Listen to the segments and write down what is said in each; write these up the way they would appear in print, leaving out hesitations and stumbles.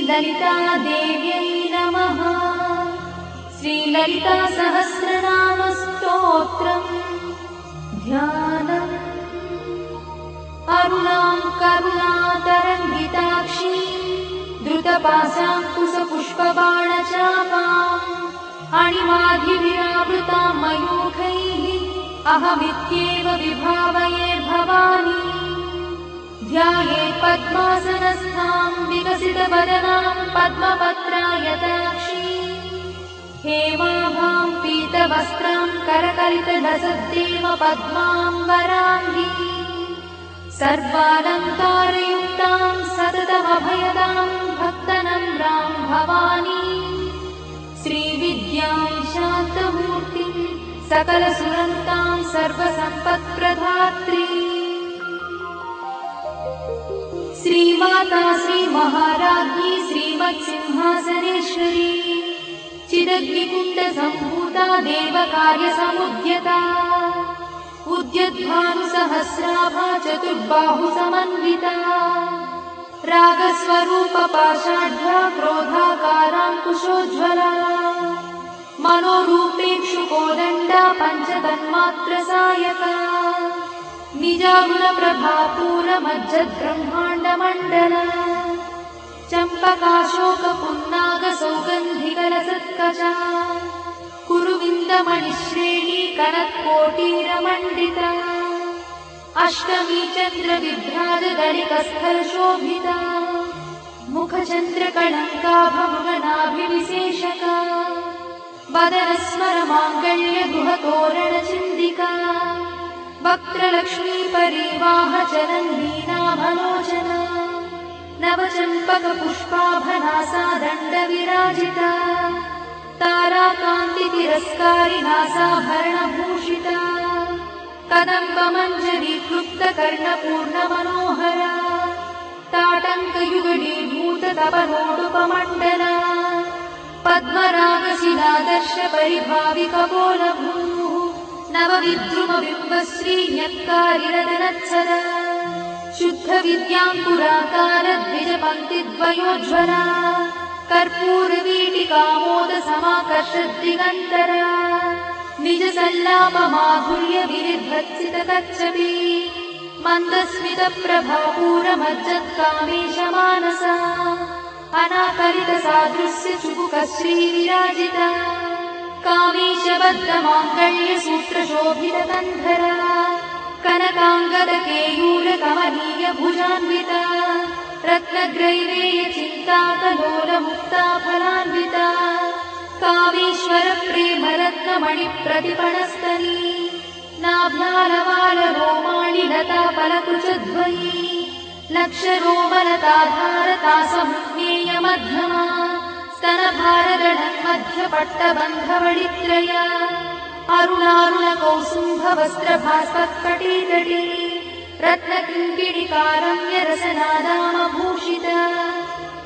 श्रीललितादेव्यै नमः। श्रीललितासहस्रनामस्तोत्रम् ध्यानम्। अरुणां करुणातरङ्गिताक्षी द्रुतपाशाङ्कुशपुष्पबाणचापाम् अणिमाधिविरावृतां मयूखैः अहमित्येव विभावये भवानी। ध्याये पद्मासनस्थां विकसितवदनां पद्मपत्रायताक्षी हेमाभां पीतवस्त्रां करकलितलसद्देव पद्मां वराङ्गी सर्वालङ्कारयुक्तां सततमभयदां भक्तनम्रां भवानी। श्रीविद्यां शान्तमूर्तिं सकलसुरन्तां सर्वसम्पत्प्रदात्री श्रीमाता श्रीमहाराज्ञी श्रीमत्सिंहासनेश्वरी चिदग्निकुण्डसम्भूता देवकार्यसमुद्यता उद्यद्भानुसहस्राभा चतुर्बाहुसमन्विता रागस्वरूपपाषाढ्या क्रोधाकाराङ्कुशोज्ज्वला मनोरूपेक्षुकोदण्डा पञ्चतन्मात्रसायका निजागुणप्रभापूरमज्जद्ब्रह्माण्डमण्डला चम्पकाशोकपुन्नागसौगन्धिकलसत्कचा कुरुविन्दमणिश्रेणी कनत्कोटीरमण्डिता अष्टमी चन्द्रविभ्राजगलिकस्थलशोभिता मुखचन्द्रकलङ्काभमृगनाभिविशेषका वदनस्मरमाङ्गल्यगृहतोरणचिन्दिका वक्त्रलक्ष्मीपरीवाहचरन्नीनाभलोचना नवचम्पकपुष्पाभनासा दण्डविराजिता ताराकान्तितिरस्कारिनासाभरणभूषिता कदम्बमञ्जरीक्लुप्तकर्णपूर्णमनोहरा ताटङ्कयुगलीभूततपनोडुपमण्डला पद्मरागशिलादर्शपरिभाविकपोलभूः नवविद्रुमबिम्बश्रीन्यक्कारिरदनत्सरा शुद्धविद्याङ्कुराकारद्विजपङ्क्तिद्वयोज्ज्वला कर्पूरवीटिकामोदसमाकर्षद्दिगन्तरा निजसल्लापमाधुर्यविनिर्भत्सितकच्छपी मन्दस्मितप्रभापूरमज्जत्कामेशमानसा अनाकलितसादृश्यचुबुकश्रीविराजिता कामेशबद्धमाङ्गल्यसूत्रशोभितकन्धरा कनकाङ्गदकेयूरकमनीयभुजान्विता रत्नग्रैवेयचिन्ताकलोलमुक्ताफलान्विता कामेश्वरप्रेमरत्नमणिप्रतिपणस्तनी नाभ्यालवालरोमाणि लताफलकुचद्वयी लक्षरोमलताधारतासमुज्ञेयमध्यमा स्तनभारदढन्मध्यपट्टबन्धवडित्रया अरुणारुणकौसुम्भवस्त्रभास्पत्कटीतटी रत्नकिङ्किणिकारम्यरसनादामभूषिता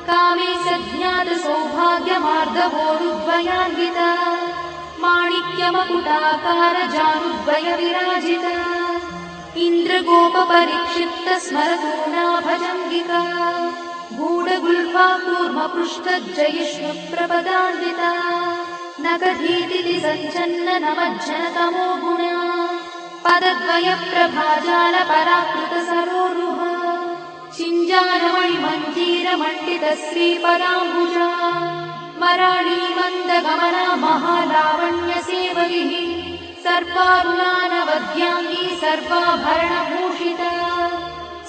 कामे सज्ञातसौभाग्यमार्दवोरुद्वयान्विता माणिक्यमकुटाकारजानुद्वयविराजिता इन्द्रगोपपरिक्षिप्तस्मरतूनाभजङ्गिका गूढगुल्फाकूर्मपृष्ठजयिष्णुप्रपदान्विता नखधीतिथि सञ्चन्ननमज्जनतमो गुणा पदद्वयप्रभाजालपराकृतसरोरुहा चिञ्जानमणिमञ्जीरमण्डितश्रीपदाम्बुजा मराळीमन्दगमना महालावण्यसेवैः सर्वारुणानवद्याङ्गी सर्वाभरणभूषिता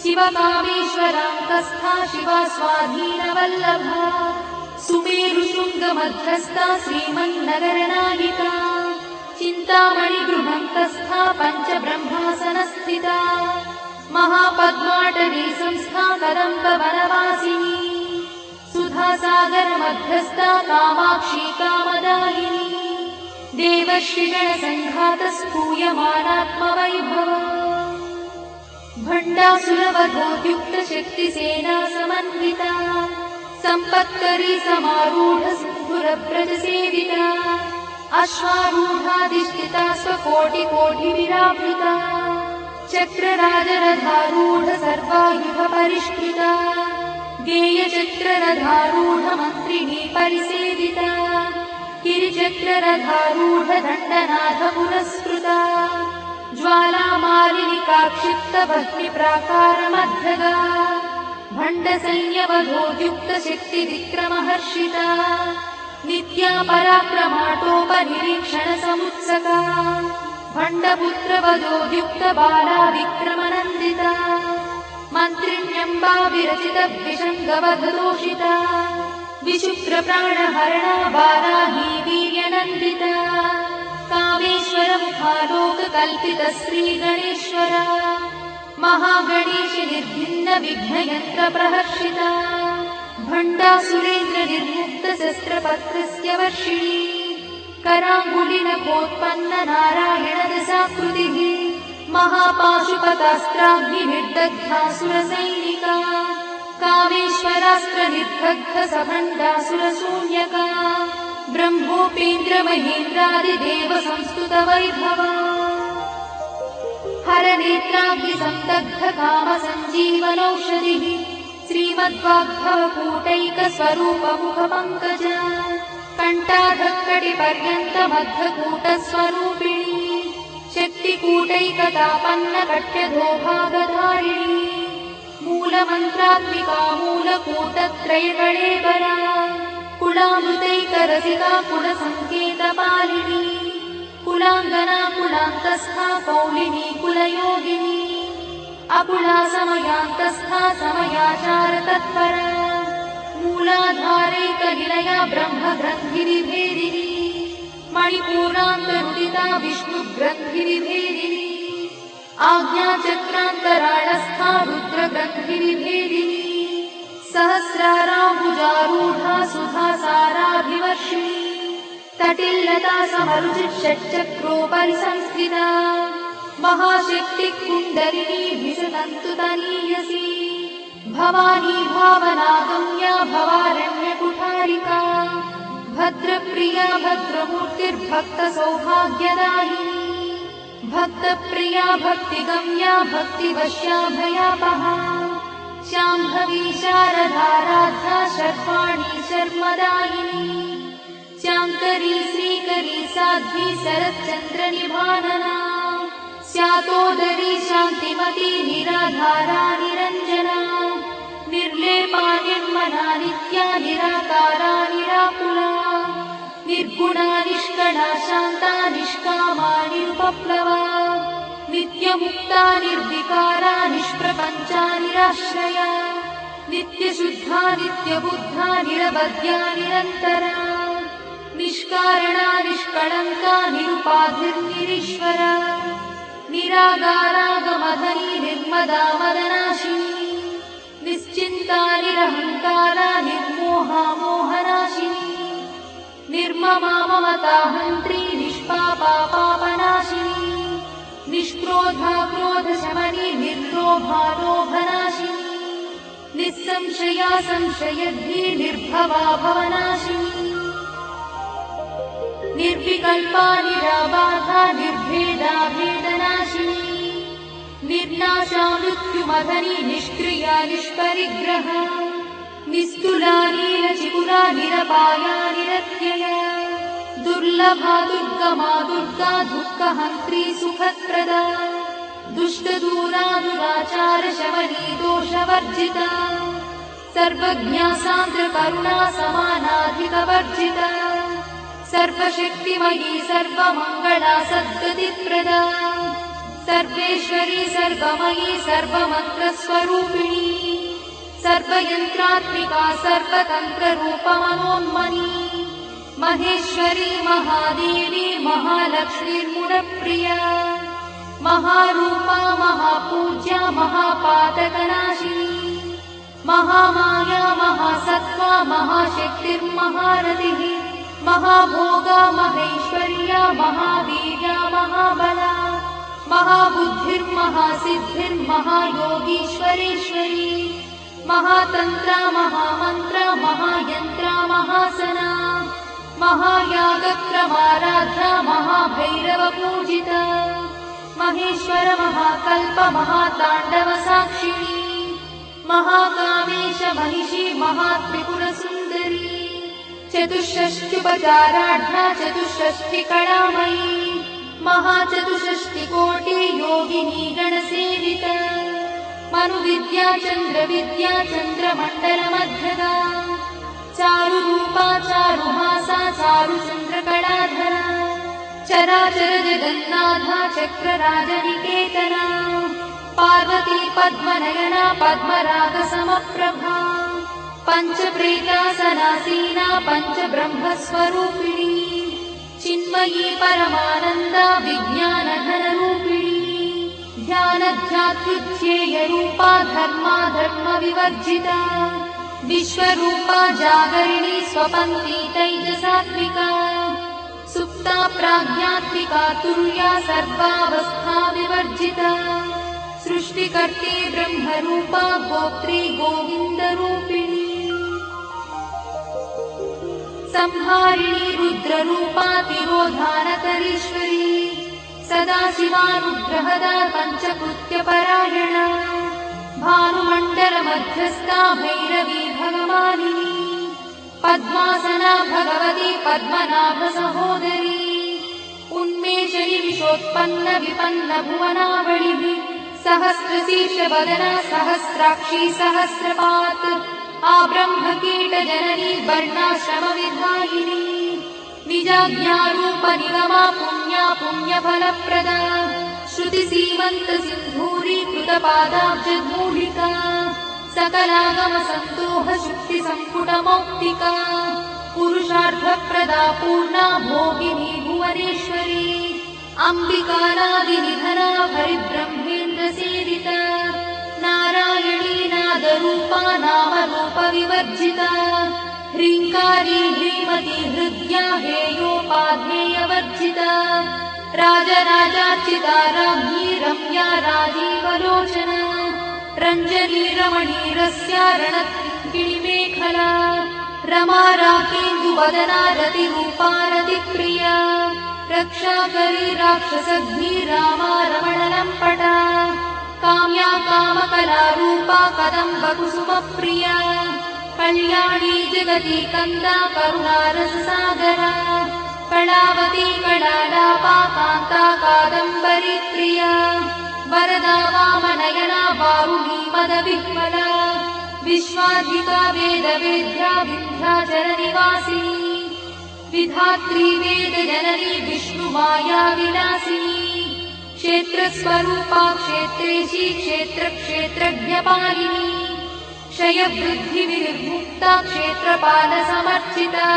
शिवकामेश्वराङ्कस्था शिवा स्वाधीनवल्लभा सुमेरुशृङ्गमध्यस्था श्रीमन्नगरनायिका चिन्तामणिगृहन्तस्था पञ्चब्रह्मासनस्थिता महापद्माटवी संस्था कदम्बवनवासिनी सुधासागरमध्यस्था कामाक्षी कामदायिनी देवर्षिगणसङ्घातस्तूयमानात्मवैभवा भण्डासुरवधोद्युक्तशक्तिसेना समन्विता सम्पत्करी समारूढसिन्धुरव्रजसेविता अश्वारूढाधिष्ठिता स्वकोटिकोटिविरावृता चक्रराजरथारूढ सर्वायुधपरिष्कृता गेयचक्ररथारूढमन्त्रिणी परिसेविता गिरिचक्ररथारूढदण्डनाथ पुरस्कृता ज्वालामालिनिकाक्षिप्तभक्तिप्राकारमध्यगा भण्डसैन्यवधोद्युक्तशक्तिविक्रमहर्षिता नित्या पराक्रमाटोपनिरीक्षणसमुत्सका भण्डपुत्रवधोद्युक्तबाला विक्रमनन्दिता मन्त्रिण्यम्बा विरचितविषङ्गवधदोषिता विशुक्रप्राणहरणा वाराही वीर्यनन्दिता कामेश्वरमुखालोककल्पितश्रीगणेश्वरा महागणेशि निर्भिन्नविघ्नयन्त्रप्रहर्षिता भण्डासुरेन्द्रनिर्मुक्तशस्त्रपत्रस्य वर्षिणी कराङ्गुलिनखोत्पन्ननारायणदशाकृतिः महापाशुपतास्त्राग्निर्दग्धासुरसैनिका कामेश्वरास्त्रनिर्दग्धसभण्डासुरशून्यका ब्रह्मोपेन्द्रमहेन्द्रादिदेवसंस्तुतवैभवा हरनेत्राग्निसन्दग्धकामसञ्जीवनौषधिः श्रीमद्वाग्भवकूटैकस्वरूपमुखपङ्कजा कण्ठाधक्कटिपर्यन्तमद्धकूटस्वरूपिणी शक्तिकूटैकतापन्नकट्यधोभागधारिणी मूलमन्त्रात्मिका मूलकूटत्रयकळेबरा कुलामृतैकरसिका कुलसङ्केतपालिनी कुलाङ्गना कुलान्तस्था कौलिनी कुलयोगिनी अकुला समयान्तस्था समयाचारतत्परा मूलाधारैकनिलया ब्रह्मग्रन्थिनिभेदिनी मणिपूरान्तरुदिता विष्णुग्रन्थिनिभेदिनी आज्ञाचक्रान्तराळस्था रुद्रग्रन्थिनिभेदिनी सहस्राराम्बुजारूढा सुधासाराभिवर्षिणी तटिल्लता समरुचिषट्चक्रोपरि संस्थिता महाशक्तिकुण्डलिनी भिसतन्तुतनीयसी भवानी भावनागम्या भवारण्यकुठारिका भद्रप्रिया भद्रमूर्तिर्भक्तसौभाग्यदायिनी भक्तप्रिया भक्तिगम्या भक्तिवश्या भयापहा शाम्भवी शारदाराध्या शर्वाणी शर्मदायिनी शाङ्करी श्रीकरी साध्वी शरच्चन्द्रनिभानना स्यातोदरी शान्तिमती निराधारा निरञ्जना निर्लेपा निर्मला नित्या निराकारा निराकुला निर्गुणा निष्कणा शान्ता निष्कामा निरुपप्लवा नित्यमुक्ता निर्विकारा निष्प्रपञ्चा निराश्रया नित्यशुद्धा नित्यबुद्धा निरवध्या निरन्तरा निष्कारणा निष्कळङ्का निरुपाधिर्निरीश्वरा निरागारागमधनी निर्मदा मदनाशिनी निश्चिन्ता निरहङ्कारा निर्मोहा मोहनाशिनी निर्ममा ममताहन्त्री निष्पापा पापनाशिनी निष्क्रोधा क्रोधशमनी निर्लोभा लोभनाशिनी निस्संशया संशयद्धि निर्भवा भवनाशिनी निर्विकल्पा निराबाधा निर्भेदा भेदनाशिनी निर्नाशा मृत्युमधनी निष्क्रिया निष्परिग्रहा निस्तुला नीलचिकुरा निरपाया निरत्यया दुर्लभा दुर्गमा दुर्गा दुःखहन्त्री सुखप्रदा दुष्टदूरा दुराचारशमनी दोषवर्जिता सर्वज्ञा सान्द्रकरुणा समानाधिकवर्जिता सर्वशक्तिमयी सर्वमङ्गला सद्गतिप्रदा सर्वेश्वरी सर्वमयी सर्वमन्त्रस्वरूपिणी सर्वयन्त्रात्मिका सर्वतन्त्ररूपमनोन्मनी महेश्वरी महादेवी महालक्ष्मीर्मुनप्रिया महारूपा महापूज्या महापातकनाशिनी महामाया महासत्त्वा महाशक्तिर्महारतिः महाभोगा महेश्वर्या महावीर्या महाबला महाबुद्धिर्महासिद्धिर्महायोगीश्वरेश्वरी महातन्त्रा महामन्त्रा महायन्त्रा महासना महायागक्रमाराध्या महाभैरवपूजिता महेश्वर महाकल्प महाताण्डवसाक्षिणी महाकामेश महिषी महात्रिपुरसुन्दरी चतुष्षष्ट्युपचाराढ्या चतुष्षष्टिकलामयी महाचतुष्षष्टिकोटि योगिनी गणसेविता मनुविद्या चन्द्रविद्या चन्द्रमण्डलमध्यदा चारुरूपा चारुहासा चारुचन्द्रकलाधरा चराचर जगन्नाथा चक्रराजनिकेतना पार्वती पद्मनयना पद्मरागसमप्रभा पञ्चप्रेतासनासीना पञ्चब्रह्मस्वरूपिणी चिन्मयी परमानन्दा विज्ञानघनरूपिणी ध्यानध्यात्युच्छेयरूपा धर्मा धर्मविवर्जिता विश्वरूपा जागरिणी स्वपन्ती तैजसात्मिका सुप्ता प्राज्ञात्मिका तुर्या सर्वावस्था विवर्जिता सृष्टिकर्त्री ब्रह्मरूपा गोत्री गोविन्दरूपिणी संहारिणी रुद्ररूपा तिरोधानकरीश्वरी सदाशिवानुग्रहदा पञ्चकृत्यपरायणा भानुमण्डलमध्यस्था भैरवी भगवानिनी पद्मासना भगवती पद्मनाभसहोदरी उन्मेषणि विशोत्पन्न विपन्न भुवनावलिः सहस्रशीर्षवदना सहस्राक्षी सहस्रपात् आब्रह्मकीटजननी वर्णाश्रमविधायिनी निजाज्ञारूपनिगमा पुण्या पुण्यफलप्रदा श्रुतिसीमन्तसिन्धूरीकृतपादाब्जमूलिका सकलागमसन्दोहशुक्तिसम्पुटमौक्तिका पुरुषार्थप्रदा पूर्णा भोगिनी भुवनेश्वरी अम्बिकानादिनिधना हरिब्रह्मेन्द्रसेविता नारायणी नादरूपा नामरूपविवर्जिता ह्रीङ्कारी ह्रीमती हृद्या हेयोपाध्येयवर्जिता राजराजार्चिता राज्ञी रम्या राजीवलोचना रञ्जनी रमणीरस्या रणकिणिमेखला रमा राकेन्दुवदना रतिरूपा रतिप्रिया रक्षाकरी राक्षसघ्नी रामा रमणलम्पटा काम्या कामकलारूपा कदम्बकुसुमप्रिया कल्याणी जगती कन्दा करुणारससागरा कलावती कलालापा कान्ता कादम्बरी प्रिया वरदा वामनयना वारुणी मदविह्वला विश्वाधिका वेदवेद्या विन्ध्याचलनिवासिनी विधात्री वेदजननी विष्णुमाया विलासिनी क्षेत्रस्वरूपा क्षेत्रेशी क्षेत्रक्षेत्रज्ञपालिनी क्षयवृद्धिविर्मुक्ता क्षेत्रपालसमर्चिता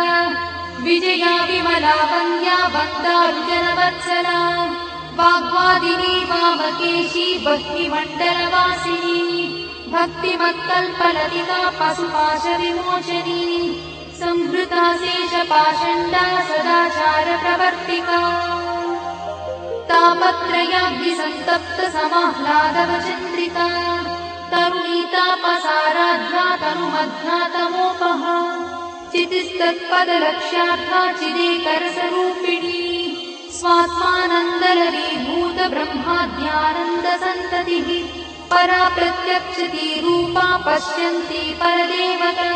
विजया विमला वन्द्या वन्दारुजनवत्सला वाग्वादिनी वामकेशी भक्तिमण्डलवासिनी भक्तिमत्कल्पलतिका पशुपाशविमोचनी संहृता शेषपाषण्डा सदाचारप्रवर्तिका तापत्रयाग्निसन्तप्त समाह्लादवचन्द्रिता तरुणीतापसाराध्या तनुमध्या तमोपहा चितिस्तत्पदलक्ष्यार्था चिदेकरसरूपिणी स्वात्मानन्दललीभूत ब्रह्माद्यानन्दसन्ततिः परा प्रत्यक्षती रूपा पश्यन्ती परदेवता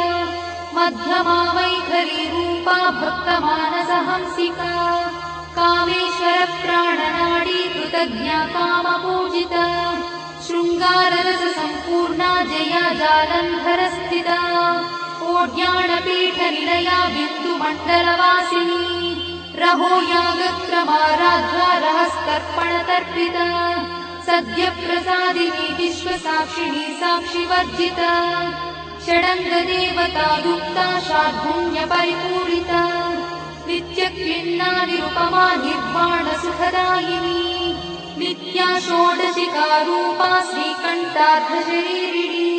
मध्यमा वैखरी रूपा भक्तमानसहंसिका कामेश्वरप्राणनाडी कृतज्ञा कामपूजिता शृङ्गाररससम्पूर्णा जया जालन्धरस्थिता कोड्याणपीठनिलया बिन्दुमण्डलवासिनी रहो यागक्रमाराध्या रहस्तर्पणतर्पिता सद्यप्रसादिनी विश्वसाक्षिणी साक्षिवर्जिता षडङ्गदेवतायुक्ता शार्दूल्यपरिपूरिता नित्यक्लिन्ना निरुपमा निर्वाणसुखदायिनी नित्या षोडशिकारूपा श्रीकण्ठार्धशरीरिणी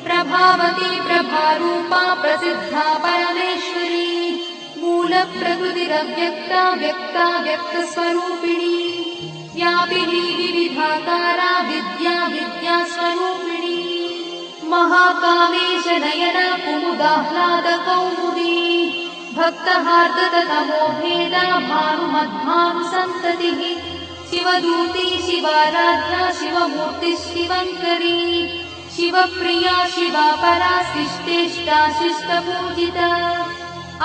प्रभावती प्रभारूपा प्रसिद्धा परमेश्वरी मूलप्रकृतिरव्यक्ता व्यक्ता व्यक्तस्वरूपिणी व्यापिनी विविधाकारा विद्या विद्यास्वरूपिणी महाकामेश नयना कुमुदाह्लादकौमुदी भक्तहार्दतमो भेदा भानुमद्भानुसन्ततिः शिवदूती शिवाराध्या शिवमूर्तिः शिवङ्करी शिवप्रिया शिवा परा शिष्टेष्टा शिष्टपूजिता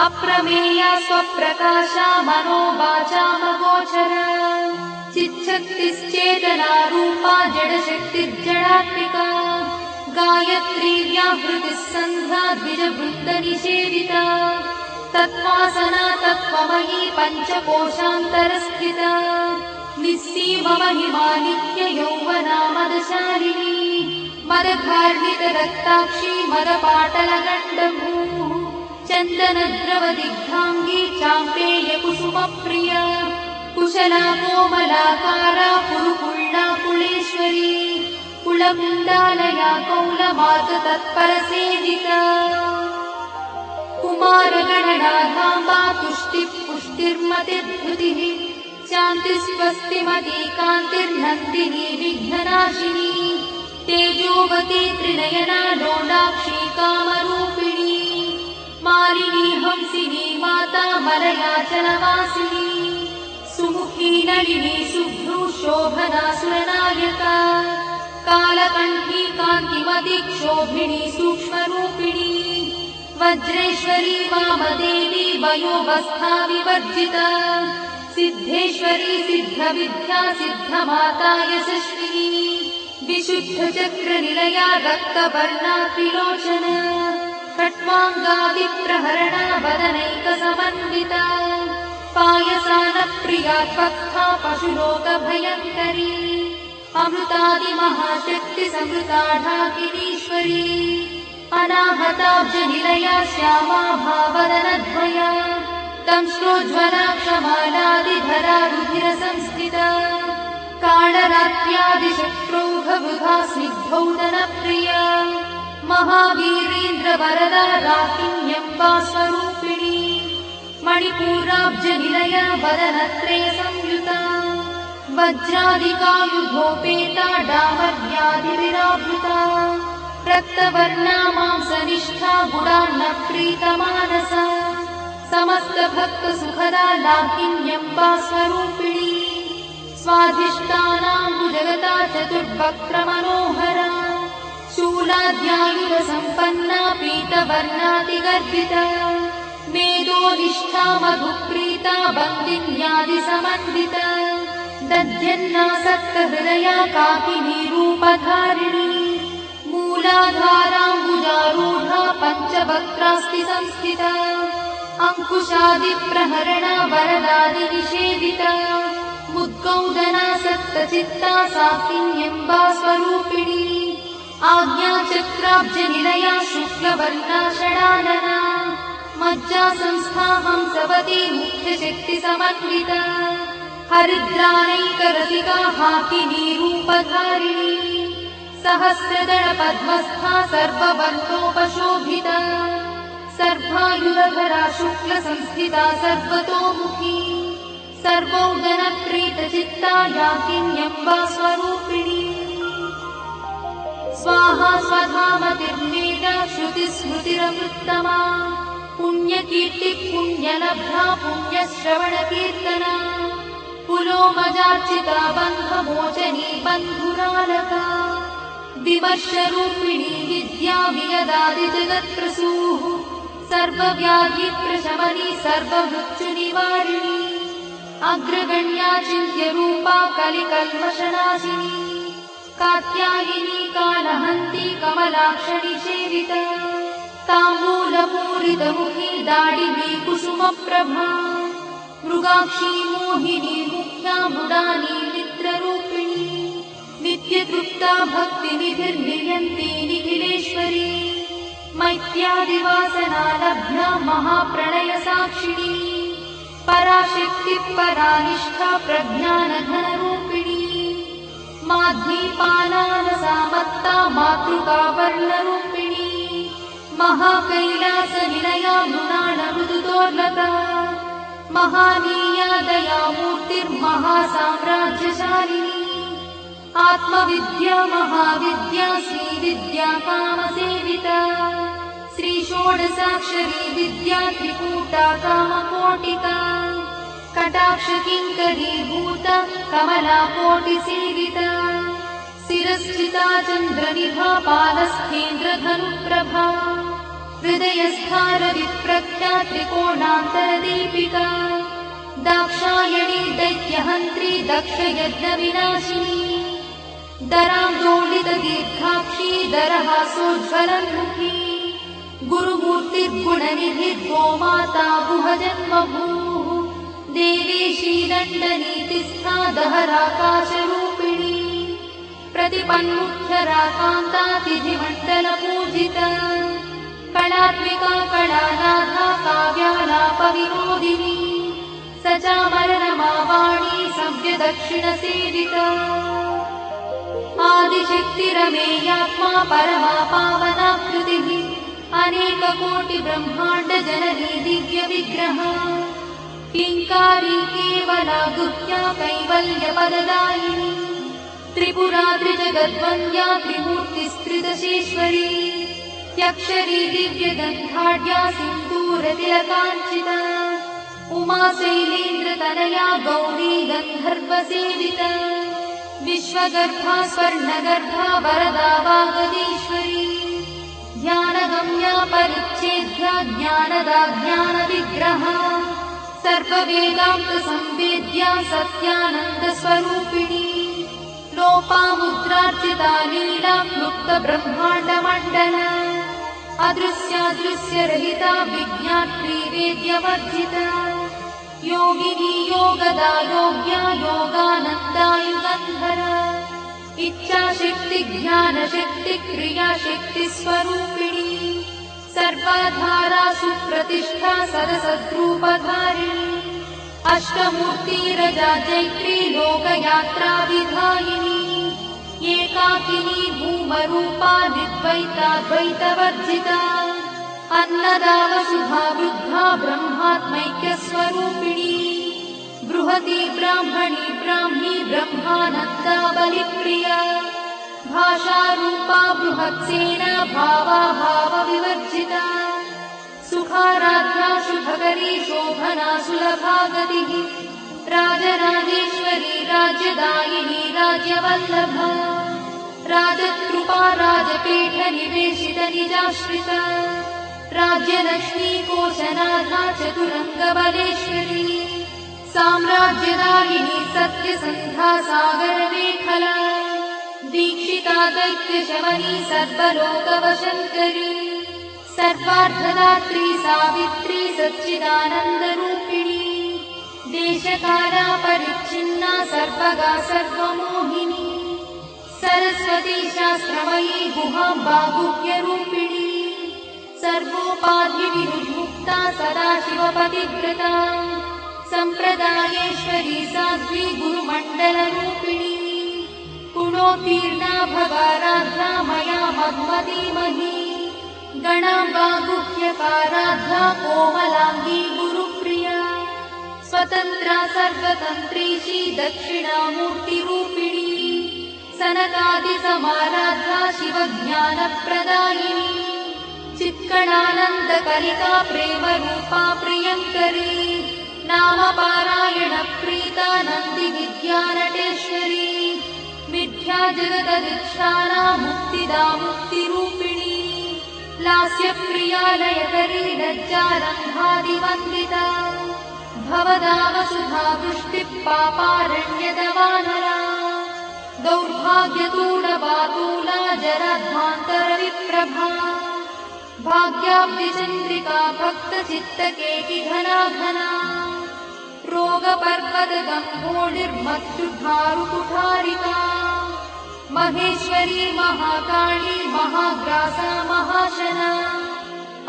अप्रमेया स्वप्रकाशा मनोवाचामगोचरा चिच्छक्तिश्चेतना रूपा जडशक्तिर्जडात्मिका गायत्री व्याहृतिः सन्ध्या द्विजवृन्दनिषेविता तत्त्वासना तत्त्वमयी पञ्चकोशान्तरस्थिता निस्सीममहिमा नित्ययौवना मदशालिनी मदधार्मितरक्ताक्षी मदपाटलगण्डभूः चन्दनद्रवदिग्धाङ्गी चाम्पेयकुसुमप्रिया कुशला कोमलाकारा कुरुकुल्ला कुलेश्वरी कुलकुण्डालया कौलमार्गतत्परसेविता कुमारगणनाधाम्बा तुष्टिः पुष्टिर्मतिर्धृतिः शान्तिस्वस्तिमती कान्तिर्नन्दिनी विघ्ननाशिनी तेजोवती त्रिनयना लोलाक्षी कामरूपिणी मालिनी हंसिनी माता मलयाचलवासिनी सुमुखी नलिनी शुभ्रू शोभना सुरनायका कालकण्ठी कान्तिमती क्षोभिणी सूक्ष्मरूपिणी वज्रेश्वरी वामदेवी वयोवस्था विवर्जिता सिद्धेश्वरी सिद्धविद्या सिद्धमाता यशस्विनी विशुद्धचक्रनिलया रक्तवर्णा त्रिलोचना खट्वाङ्गादिप्रहरणा वदनैकसमन्विता पायसानप्रिया त्वक्था पशुलोकभयङ्करी अमृतादिमहाशक्तिसमृता ढाकिनीश्वरी अनाहताब्जनिलया श्यामा भावदनद्वया दंश्रोज्ज्वला क्षमालादिधरा रुधिरसंस्थिता कालरात्र्यादिशत्रुघवृथा स्निग्धौदनप्रिया महावीरेन्द्रवरदा राकिन्यम्बा स्वरूपिणी मणिपूराब्जनिलया वदनत्रयसंयुता वज्रादिकायुधोपेता डामर्यादिविरावृता रक्तवर्णा मांसनिष्ठा गुडान्नप्रीतमानसा समस्तभक्तसुखदा लाकिन्यम्बा स्वरूपिणी स्वाधिष्ठानाम्बुजगता चतुर्वक्त्रमनोहरा शूलाद्यायुधसम्पन्ना पीतवर्णातिगर्भिता मेदोनिष्ठा मधुप्रीता बन्दिन्यादिसमन्विता दध्यन्नासक्तहृदया काकिनी रूपधारिणी मूलाधाराम्बुजारूढा पञ्चवक्त्रास्ति संस्थिता अङ्कुशादिप्रहरणा वरदादिनिषेविता मुद्गौदनासक्तचित्ता साकिन्यम्बा स्वरूपिणी आज्ञाचक्राब्जनिलया शुक्लवर्णा षडानना मज्जा संस्था हंसवती मुख्यशक्तिसमन्विता हरिद्रानैकरसिका हाकिनी रूपधारिणी सहस्रदलपद्मस्था सर्ववर्णोपशोभिता सर्वायुधधरा शुक्लसंस्थिता सर्वतोमुखी सर्वौदनप्रीतचित्ता याकिन्यम्बा स्वरूपिणी स्वाहा स्वधामतिर्मेधा श्रुतिस्मृतिरमृत्तमा पुण्यकीर्तिः पुण्यलब्धा पुण्यश्रवणकीर्तना पुलोमजार्चिता बन्धमोचनी बन्धुरालका विमर्शरूपिणी विद्या वियदादिजगत्प्रसूः सर्वव्याधिप्रशमनी सर्वमृत्युनिवारिणी अग्रगण्या चिन्त्यरूपा कलिकल्मषनाशिनी कात्यायिनी कालहन्ती कमलाक्षणी सेविता ताम्बूलपूरितमुखी दाडिनी कुसुमप्रभा मृगाक्षी मोहिनी मुख्या मुडानी मित्ररूपिणी नित्यतृप्ता भक्तिनिधिर्नियन्ती निखिलेश्वरी मैत्यादिवासना लब्धा महाप्रणयसाक्षिणी पराशक्तिः परानिष्ठा प्रज्ञानघनरूपिणी माध्वीपालानसामत्ता मातृकावर्णरूपिणी महाकैलासनिलया मृणालमृदुदोर्लका महानीया दयामूर्तिर्महासाम्राज्यशालिनी आत्मविद्या महाविद्या श्रीविद्या कामसेविता श्रीषोडशाक्षरी विद्या त्रिकूटा कामकोटिका कटाक्षकिङ्करीभूता कमलाकोटिसेविता शिरस्थिता चन्द्रनिभा पालस्थेन्द्रधनुप्रभा हृदयस्थारविप्रख्या त्रिकोणान्तरदीपिका दाक्षायणी दैत्यहन्त्री दक्षयज्ञविनाशिनी दरान्दोलितदीर्घाक्षी दरहासोज्ज्वलन्मुखी गुरुमूर्तिर्गुणनिधि गोमाता गुहजन्मभूः देवेशी दण्डनीतिस्था दहराकाशरूपिणी प्रतिपन्मुख्यराकान्तातिथिमण्डलपूजिता कलात्मिका कलानाथा काव्यालापविनोदिनी सचामररमावाणी सव्यदक्षिणसेविता आदिशक्तिरमेयात्मा परमा पावनाकृतिः अनेककोटिब्रह्माण्डजननी दिव्यविग्रहा किङ्कारी केवला गुह्या कैवल्यपददायिनी त्रिपुरा त्रिजगद्वन्द्या त्रिमूर्तिस्त्रिदशेश्वरी त्यक्षरी दिव्यगन्धाढ्या सिन्दूरतिलकाञ्चिता उमा शैलेन्द्रतनया गौरी गन्धर्वसेविता विश्वगर्भा स्वर्णगर्भा वरदा वागदीश्वरी ध्यानगम्या परिच्छेद्या ज्ञानदा ज्ञानविग्रहा सर्ववेदान्तसंवेद्या सत्यानन्दस्वरूपिणी लोपामुद्रार्चिता लीला क्लुप्तब्रह्माण्डमण्डला अदृश्यादृश्यरहिता विज्ञात्री वेद्यवर्जिता योगिनी योगदा योग्या योगानन्दा युगन्धरा इच्छाशक्ति ज्ञानशक्ति क्रियाशक्तिस्वरूपिणी सर्वाधारा सुप्रतिष्ठा सदसद्रूपधारिणी अष्टमूर्तिरजा चैत्री लोकयात्रा विधायिनी एकाकिनी भूमरूपा निर्द्वैताद्वैतवर्जिता अन्नदा वसुधा वृद्धा ब्रह्मात्मैक्यस्वरूपिणी बृहती ब्राह्मणी ब्राह्मी ब्रह्मानन्दा बलिप्रिया भाषारूपा बृहत्सेना भावा भावविवर्जिता सुखाराध्या शुभकरी शोभना सुलभा गतिः राजराजेश्वरी राज्यदायिनी राज्यवल्लभा राजकृपा राजपीठ निवेशित निजाश्रिता राज्यलक्ष्मी कोशनाथा चतुरङ्गबलेश्वरी साम्राज्यदायिनी सत्यसन्धा सागरमेखला दीक्षिता दैत्यशमनी सर्वलोकवशङ्करी सर्वार्थदात्री सावित्री सच्चिदानन्दरूपिणी देशकाला परिच्छिन्ना सर्वगा सर्वमोहिनी सरस्वती शास्त्रमयी गुहाम्बा गुह्यरूपिणी सर्वोपाधिविमुक्ता सदाशिवपतिव्रता सम्प्रदायेश्वरी साध्वी गुरुमण्डलरूपिणी गुणोत्तीर्णा भवाराध्या मया मधुमतीमही गणाम्बा गुह्यकाराध्या कोमलाङ्गी गुरुप्रिया स्वतन्त्रा सर्वतन्त्रीशी दक्षिणामूर्तिरूपिणी सनकादिसमाराध्या शिवज्ञानप्रदायिनी चित्कणानन्दकलिका प्रेमरूपा प्रियङ्करी नामपारायणप्रीता नन्दिविद्यानटेश्वरी मिथ्या जगदधिष्ठाना मुक्तिदा मुक्तिरूपिणी लास्यप्रिया लयकरी लज्जारम्भादिवन्दिता भवदा वसुधा वृष्टिः पापारण्यदवानला दौर्भाग्यतूलवातूला जराध्वान्तरविप्रभा भाग्याब्धिचन्द्रिका भक्तचित्तकेकिघना घना रोगपर्वतगम्भोडिर्मत्युद्धारुकुठारिका महेश्वरी महाकाली महाग्रासा महाशना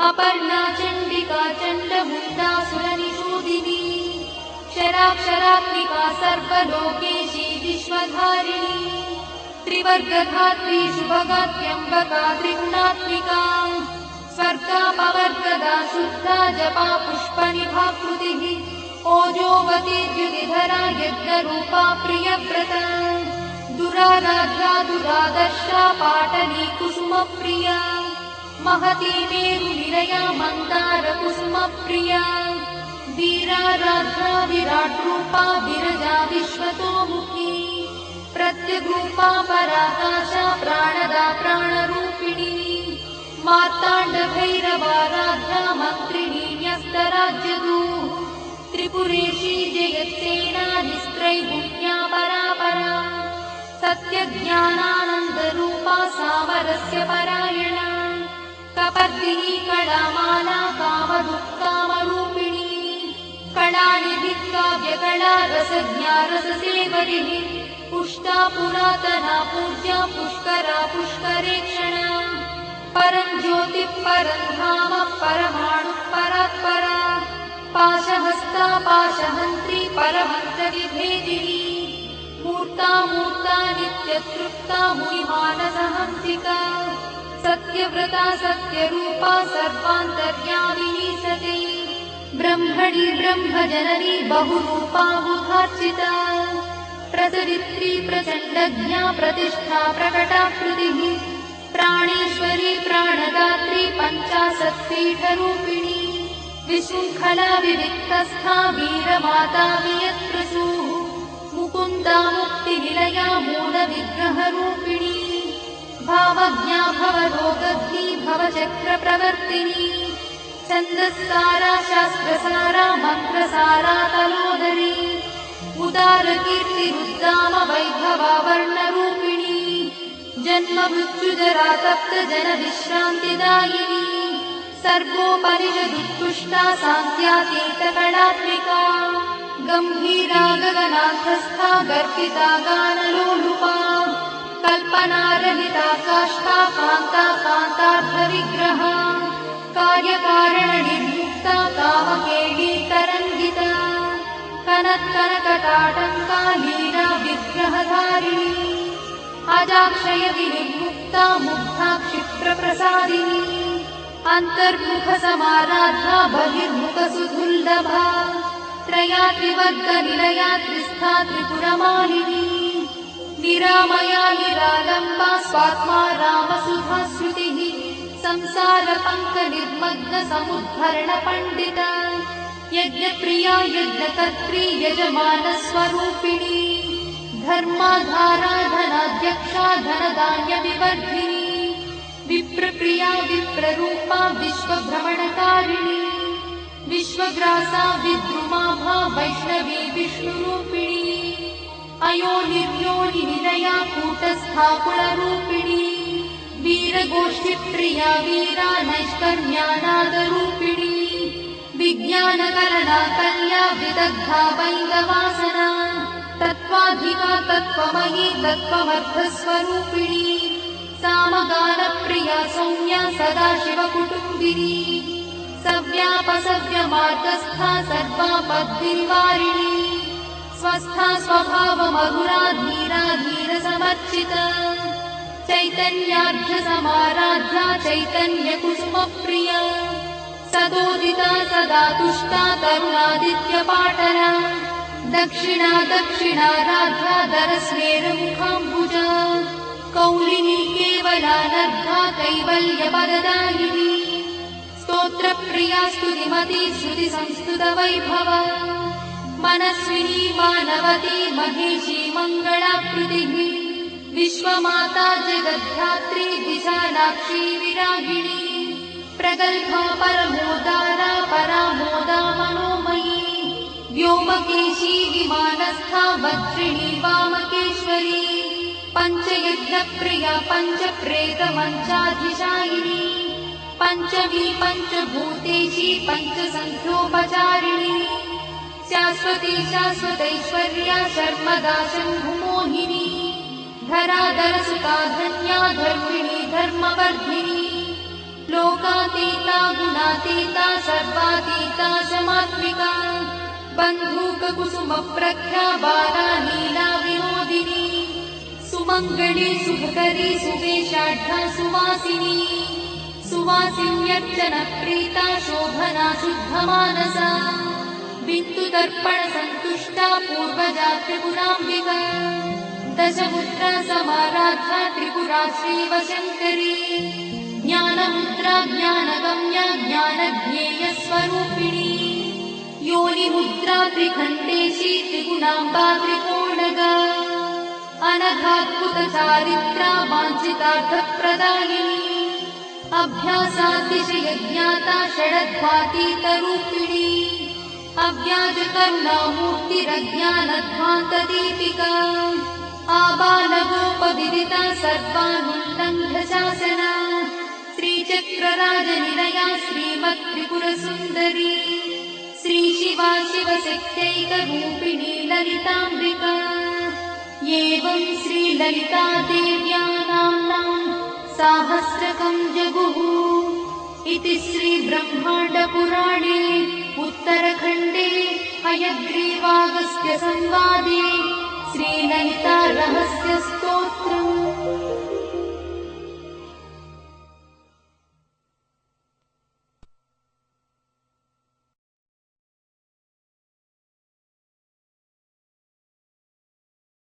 अपर्णा चण्डिका चण्डमुण्डासुरनिषूदिनी क्षराक्षरात्मिका सर्वलोकेशी विश्वधारिणी त्रिवर्गधात्री शुभगात्यम्बका त्रिगुणात्मिका स्वर्गापवर्गदा शुद्धा जपा पुष्पनिभाकृतिः ओजोवती द्युतिधरा यज्ञरूपा प्रियव्रता दुराराध्या दुरादर्शा पाटली कुसुमप्रिया महती मेरुनिलया मन्दारकुसुमप्रिया वीराराध्या विराट्रूपा विरजा विश्वतोमुखी सत्यरूपा पराकाशा प्राणदा प्राणरूपिणी मार्ताण्डभैरवाराध्या मन्त्रिणी न्यस्तराज्यदूः त्रिपुरेशी जयत्सेना निस्त्रैगुण्या परापरा सत्यज्ञानानन्दरूपा सामरस्य परायणा कपर्दिनी कलामाला कामदुःकामरूपिणी कलानिधि काव्यकला रसज्ञा रससेवरिः पुष्टा पुरातना पूज्या पुष्करा पुष्करेक्षणा परं ज्योतिः परं धाम परमाणुः परात्परा पाशहस्ता पाशहन्त्री परमन्त्रविभेदिनी मूर्ता मूर्ता नित्यतृप्ता मुनिमानसहंसिका सत्यव्रता सत्यरूपा सर्वान्तर्यामिनी सती ब्रह्मणि ब्रह्मजननी बहुरूपा बुधार्चिता प्रसरित्री प्रचण्डज्ञा प्रतिष्ठा प्रकटाकृतिः प्राणेश्वरी प्राणदात्री पञ्चाशत्पीठरूपिणी विशृङ्खला विविक्तस्था वीरमाता वियत्प्रसूः मुकुन्दा मुक्तिनिलया मूलविग्रहरूपिणी भावज्ञा भवरोगग्नी भवचक्रप्रवर्तिनी छन्दस्सारा शास्त्रसारा मन्त्रसारा तलोदरी उदारकीर्तिरुद्दाम वैभवा वर्णरूपिणी जन्ममृत्युजरा तप्तजनविश्रान्तिदायिनी सर्वोपनिषदुत्कृष्टा सान्त्यातीतकलात्मिका गम्भीरा गगनाथस्था गर्भिता गानलोलुपा कल्पनारहिता काष्ठा कान्ता कान्तार्थविग्रहा कार्यकारणनिर्मुक्ता कामकेली तरङ्गिता कनत्कनकटाटङ्का लीला विग्रहधारिणी अजाक्षय विनिर्मुक्ता मुग्धा क्षिप्रप्रसादिनी अन्तर्मुखसमाराधा बहिर्मुखसुदुर्लभा त्रया त्रिवर्गनिलया त्रिस्था त्रिपुरमालिनी निरामया निरालम्बा स्वात्मा रामसुधाश्रुतिः संसारपङ्कनिर्मग्नसमुद्धरणपण्डिता यज्ञप्रिया यज्ञकर्त्री यजमानस्वरूपिणी धर्माधाराधनाध्यक्षा धनधान्यविवर्धिनी विप्रप्रिया विप्ररूपा विश्वभ्रमणकारिणी विश्वग्रासा विद्रुमाभा वैष्णवी विष्णुरूपिणी अयोनिर्योनिनिलया कूटस्था कुलरूपिणी वीरगोष्ठिप्रिया वीरा नैष्कर्म्यानादरूपिणी विज्ञानकरणा कल्या विदग्धा वैङ्गवासना तत्त्वाधिका तत्त्वमयी तत्त्वमर्थस्वरूपिणी सामगानप्रिया सौम्या सदाशिवकुटुम्बिनी सव्यापसव्यमार्गस्था सर्वापद्भिर्वारिणी स्वस्था स्वभावमधुरा धीरा धीरसमर्चिता चैतन्यार्घ्यसमाराध्या चैतन्यकुसुमप्रिया सदोदिता सदा तुष्टा तरुणादित्यपाटला दक्षिणा दक्षिणाराध्या दरस्मेरमुखाम्बुजा कौलिनी केवलानर्घा कैवल्यपददायिनी स्तोत्रप्रिया स्तुतिमती श्रुतिसंस्तुतवैभवा मनस्विनी मानवती महेशी मङ्गलाकृतिः विश्वमाता जगद्धात्री विशालाक्षी विरागिणी प्रगल्भा परमोदारा परामोदा मनोमयी व्योमकेशी विमानस्था वज्रिणी वामकेश्वरी पञ्चयज्ञप्रिया पञ्चप्रेतमञ्चाधिशायिनी पञ्चमी पञ्चभूतेशी पञ्चसन्ध्योपचारिणी शाश्वती शाश्वतैश्वर्या शर्मदा शम्भुमोहिनी धराधरसुता धन्या धर्मिणी धर्मवर्धिनी लोकातीता गुणातीता सर्वातीता शमात्मिका बन्धूककुसुमप्रख्या बाला लीला विनोदिनी सुमङ्गली सुभकरी सुवेशाढ्या सुवासिनी सुवासिन्यर्चनप्रीता शोभना शुद्धमानसा बिन्दुदर्पणसन्तुष्टा पूर्वजा त्रिपुराम्बिका दशमुद्रा समाराध्या त्रिपुरा श्रीवशङ्करी ज्ञानमुद्रा ज्ञानगम्या ज्ञानज्ञेयस्वरूपिणी योनिमुद्रा त्रिखण्डेशी त्रिगुणाम्बा त्रिकोणगा अनघाद्भुतचारित्रा वाञ्छितार्थप्रदायिनी अभ्यासातिशयज्ञाता षडध्वातीतरूपिणी अव्याजकरुणामूर्तिरज्ञानध्वान्तदीपिका आबालगोपविदिता सर्वानुल्लङ्घ्य शासना श्रीचक्रराजनिलया श्रीमत्त्रिपुरसुन्दरी श्रीशिवा शिवशक्त्यैकरूपिणी ललिताम्बिका एवं श्रीललितादेव्या नाम्नां साहस्रकं जगुः इति श्रीब्रह्माण्डपुराणे उत्तरखण्डे हयग्रीवागस्त्यसंवादे श्रीललितारहस्यस्तोत्रम्।